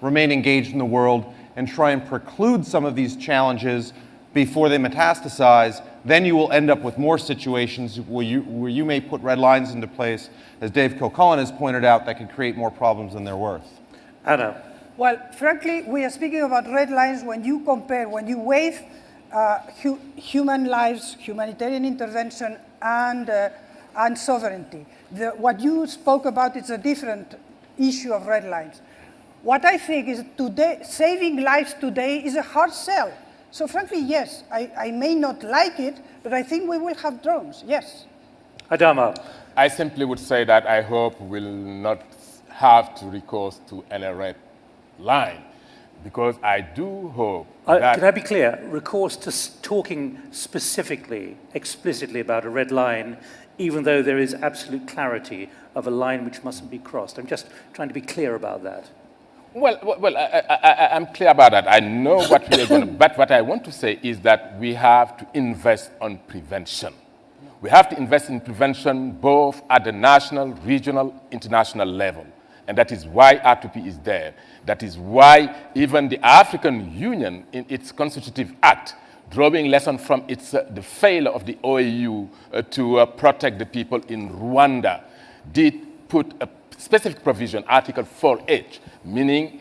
remain engaged in the world and try and preclude some of these challenges before they metastasize, then you will end up with more situations where you may put red lines into place, as Dave Kilcullen has pointed out, that can create more problems than they're worth. Anna. Well, frankly, we are speaking about red lines when you compare, when you weigh human lives, humanitarian intervention, and sovereignty. What you spoke about is a different issue of red lines. What I think is today, saving lives today is a hard sell. So frankly, yes, I may not like it, but I think we will have drones, yes. Adama. I simply would say that I hope we'll not have to recourse to any red line, because I do hope that... Can I be clear? Recourse to talking specifically, explicitly about a red line, even though there is absolute clarity of a line which mustn't be crossed. I'm just trying to be clear about that. Well, I'm clear about that. I know what we are going to... But what I want to say is that we have to invest on prevention. We have to invest in prevention both at the national, regional, international level. And that is why R2P is there. That is why even the African Union, in its constitutive act, drawing lesson from the failure of the OAU to protect the people in Rwanda, did put a specific provision, Article 4H, meaning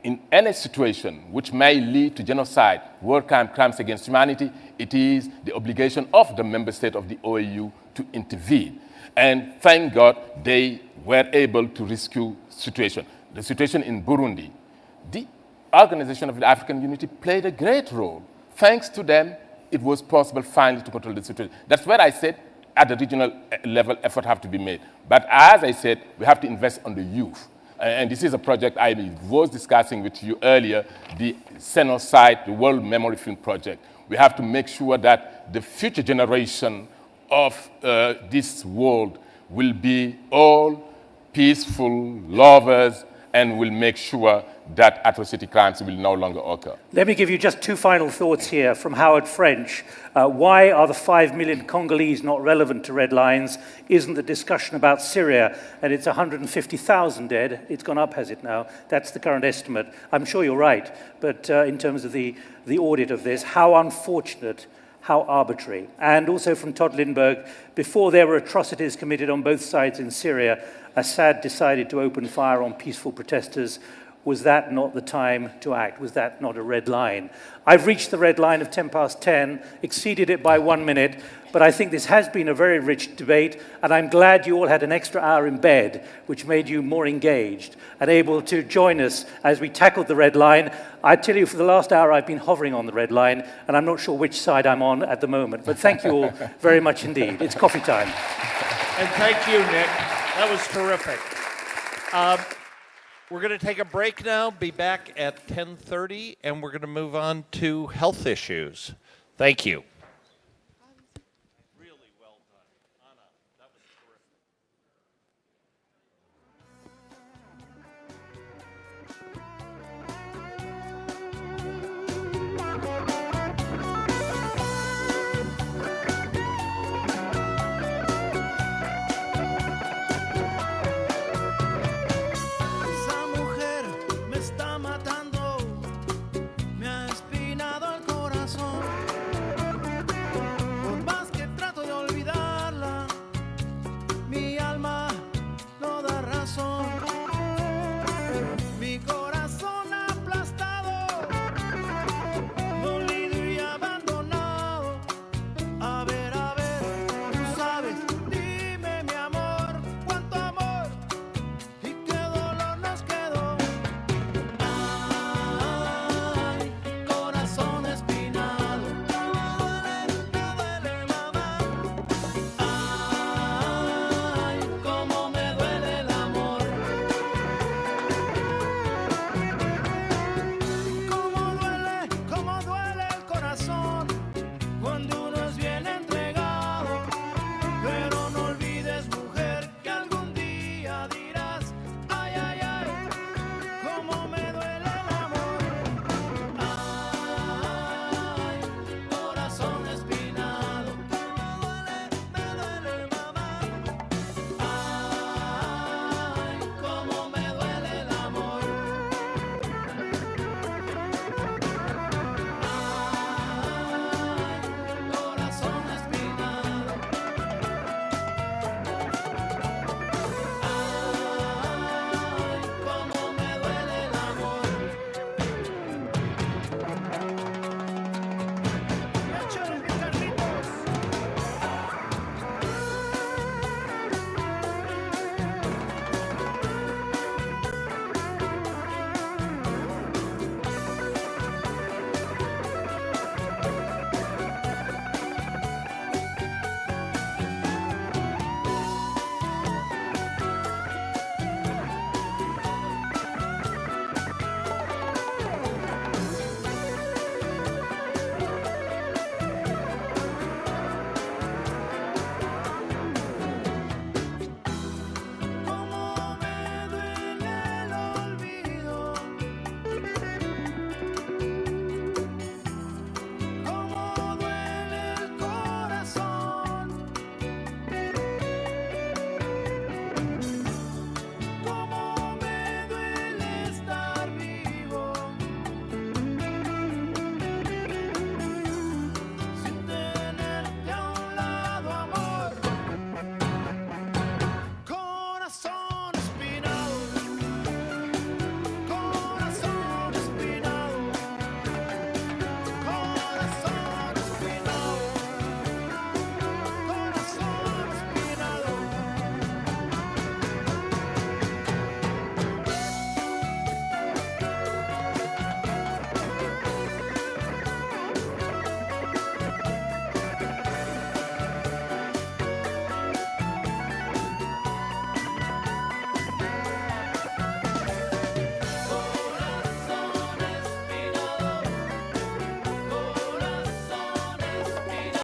in any situation which may lead to genocide, war crimes against humanity, it is the obligation of the member state of the OAU to intervene. And thank God they were able to rescue the situation in Burundi. The Organization of the African Unity played a great role. Thanks to them, it was possible finally to control the situation. That's where I said at the regional level, effort have to be made. But as I said, we have to invest on the youth. And this is a project I was discussing with you earlier, the Genocide, the World Memory Film Project. We have to make sure that the future generation of this world will be all peaceful lovers and will make sure that atrocity crimes will no longer occur. Let me give you just two final thoughts here from Howard French. Why are the 5 million Congolese not relevant to red lines? Isn't the discussion about Syria and it's 150,000 dead? It's gone up, has it now? That's the current estimate. I'm sure you're right, but in terms of the audit of this, how unfortunate, how arbitrary. And also from Todd Lindbergh, before there were atrocities committed on both sides in Syria, Assad decided to open fire on peaceful protesters. Was that not the time to act? Was that not a red line? I've reached the red line of 10 past 10, exceeded it by 1 minute, but I think this has been a very rich debate, and I'm glad you all had an extra hour in bed, which made you more engaged and able to join us as we tackled the red line. I tell you, for the last hour, I've been hovering on the red line, and I'm not sure which side I'm on at the moment, but thank you all very much indeed. It's coffee time. And thank you, Nick. That was terrific. We're going to take a break now, be back at 10:30, and we're going to move on to health issues. Thank you.